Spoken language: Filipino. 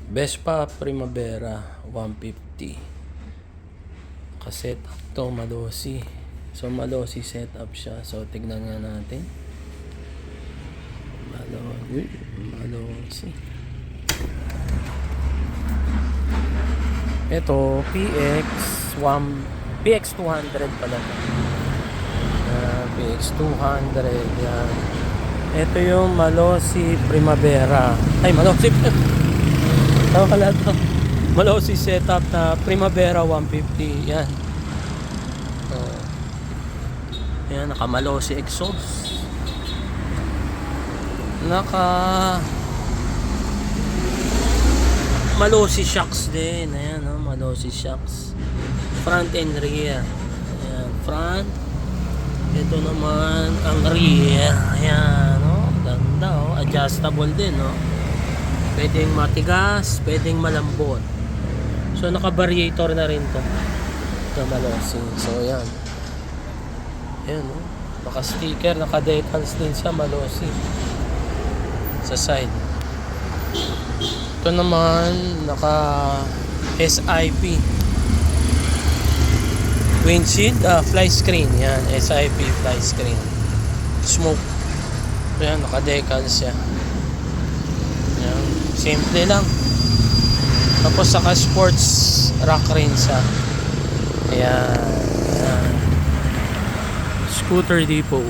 Vespa Primavera 150. Kaset up to, Malossi. So Malossi setup siya. So tignan nga natin. Malossi. Ito PX200 pala. PX200 yan. Ito yung Malossi Primavera. Ay, Malossi. Tama pala ito. Malossi setup na Primavera 150. Yan. Yan, naka Malossi exhaust. Naka Malossi shocks din. Ayan, no? Malossi shocks. Front and rear. Ayan, front. Ito naman ang rear. Ayan, no? Ganda, oh. Adjustable din, no? Pwedeng matigas, pwedeng malambot. So naka-variator na rin to. Ito Malossi. So ayan. Ayan, no? Naka-sticker, naka-decals din sa Malossi. Sa side. Ito naman naka SIP. Windshield, fly screen. Yan, SIP fly screen. Smoke. Ayan, naka-decals siya. Ayan, simple lang. Tapos saka sports rack rin siya. Ayan. Ayan. Scooter Depot.